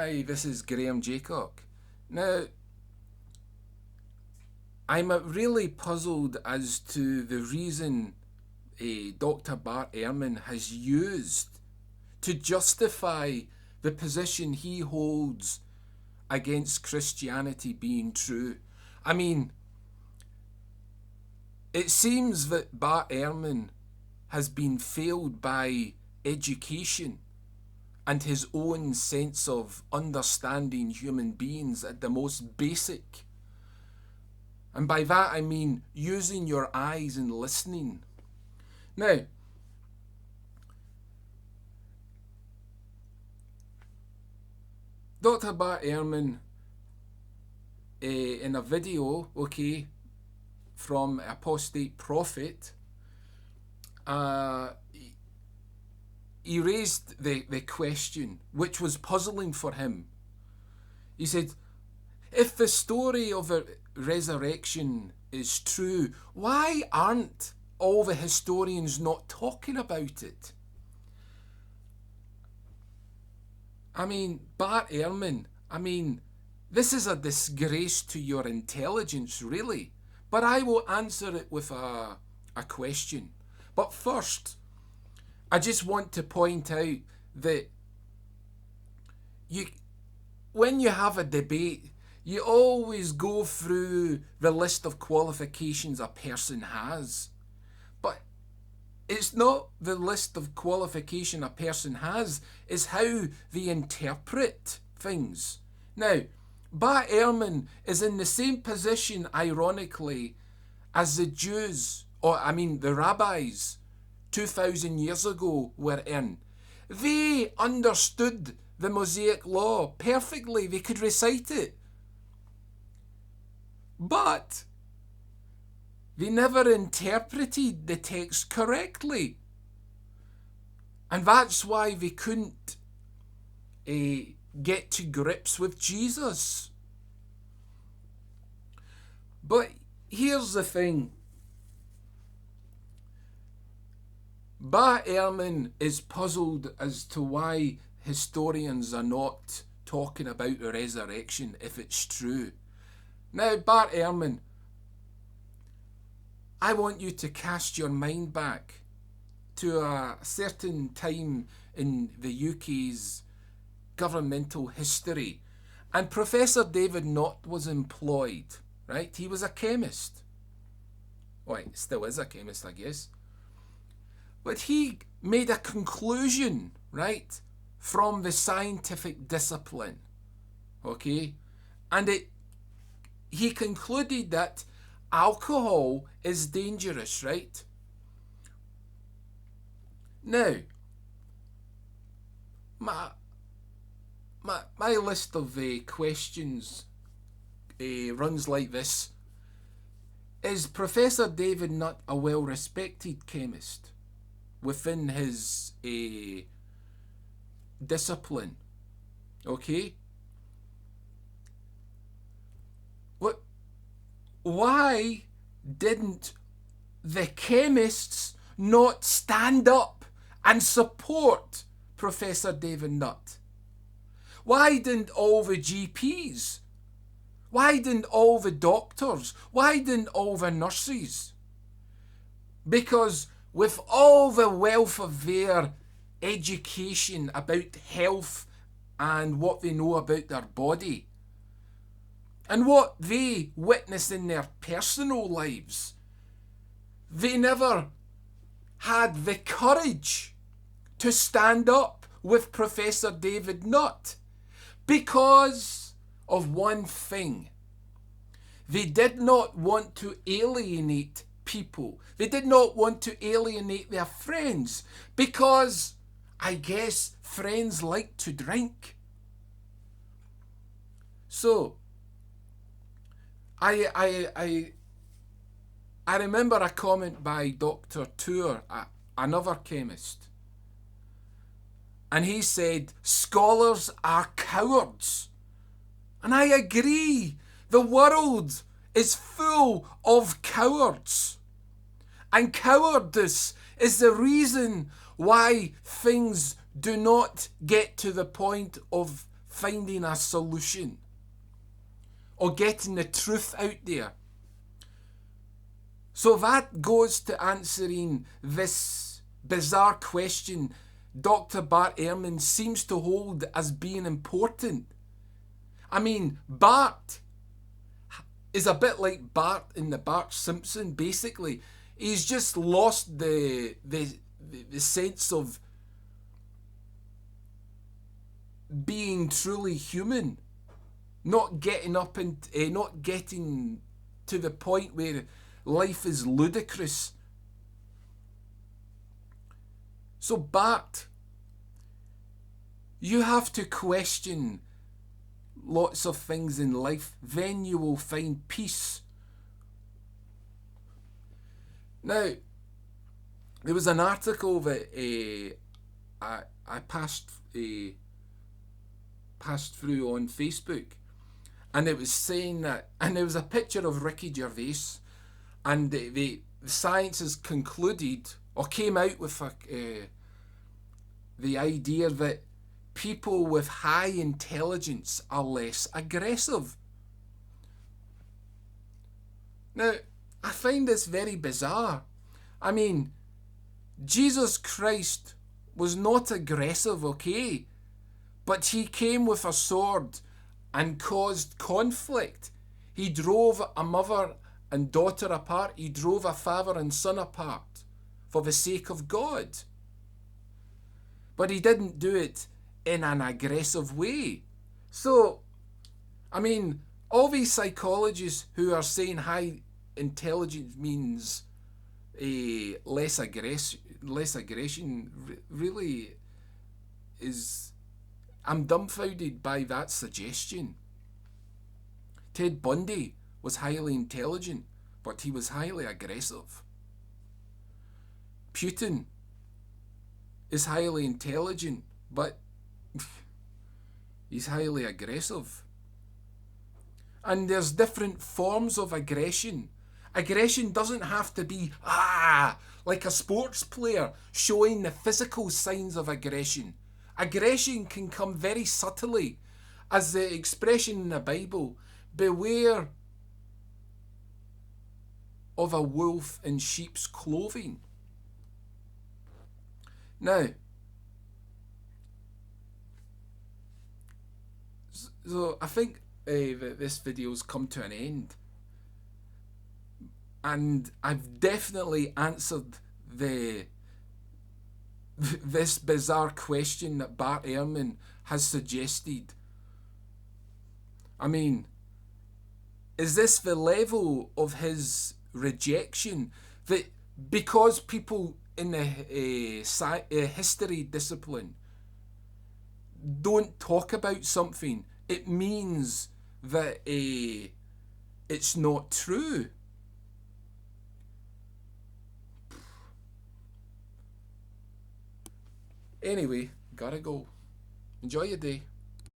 Hi, this is Graham Jeacocke. Now, I'm really puzzled as to the reason Dr. Bart Ehrmann has used to justify the position he holds against Christianity being true. I mean, it seems that Bart Ehrmann has been failed by education and his own sense of understanding human beings at the most basic. And by that I mean using your eyes and listening. Now, Dr. Bart Ehrmann, in a video, from Apostate Prophet, he raised the question, which was puzzling for him. He said, if the story of a resurrection is true, why aren't all the historians not talking about it? I mean, Bart Ehrmann, this is a disgrace to your intelligence, really. But I will answer it with a question. But first, I just want to point out that when you have a debate, you always go through the list of qualifications a person has. But it's not the list of qualification a person has, it's how they interpret things. Now, Bart Ehrmann is in the same position, ironically, as the Jews, the rabbis, 2,000 years ago were in. They understood the Mosaic law perfectly. They could recite it. But they never interpreted the text correctly. And that's why they couldn't get to grips with Jesus. But here's the thing. Bart Ehrmann is puzzled as to why historians are not talking about the resurrection if it's true. Now, Bart Ehrmann, I want you to cast your mind back to a certain time in the UK's governmental history. And Professor David Knott was employed, right? He was a chemist. Well, he still is a chemist, I guess. But he made a conclusion, right, from the scientific discipline, and he concluded that alcohol is dangerous, right? Now, my list of questions runs like this. Is Professor David Nutt a well-respected chemist within his discipline? Why didn't the chemists not stand up and support Professor David Nutt? Why didn't all the GPs? Why didn't all the doctors? Why didn't all the nurses? Because with all the wealth of their education about health and what they know about their body, and what they witness in their personal lives, they never had the courage to stand up with Professor David Nutt because of one thing. They did not want to alienate people. They did not want to alienate their friends because, I guess, friends like to drink. So, I remember a comment by Dr. Tour, another chemist, and he said, scholars are cowards. And I agree. The world is full of cowards. And cowardice is the reason why things do not get to the point of finding a solution or getting the truth out there. So that goes to answering this bizarre question Dr. Bart Ehrmann seems to hold as being important. I mean, Bart is a bit like Bart in the Bart Simpson, basically. He's just lost the sense of being truly human. Not getting up and not getting to the point where life is ludicrous. So Bart, you have to question lots of things in life, then you will find peace. Now, there was an article that I passed through on Facebook, and it was saying that, and there was a picture of Ricky Gervais, and the science has concluded or came out with the idea that people with high intelligence are less aggressive. Now, I find this very bizarre. I mean, Jesus Christ was not aggressive, okay? But he came with a sword and caused conflict. He drove a mother and daughter apart. He drove a father and son apart for the sake of God. But he didn't do it in an aggressive way. So, I mean, all these psychologists who are saying high intelligence means less aggression really is... I'm dumbfounded by that suggestion. Ted Bundy was highly intelligent, but he was highly aggressive. Putin is highly intelligent, but he's highly aggressive. And there's different forms of aggression. Aggression doesn't have to be, like a sports player showing the physical signs of aggression. Aggression can come very subtly, as the expression in the Bible, beware of a wolf in sheep's clothing. Now, so I think this video's come to an end, and I've definitely answered this bizarre question that Bart Ehrmann has suggested. I mean, is this the level of his rejection that because people in the history discipline don't talk about something, it means that it's not true? Anyway, gotta go. Enjoy your day.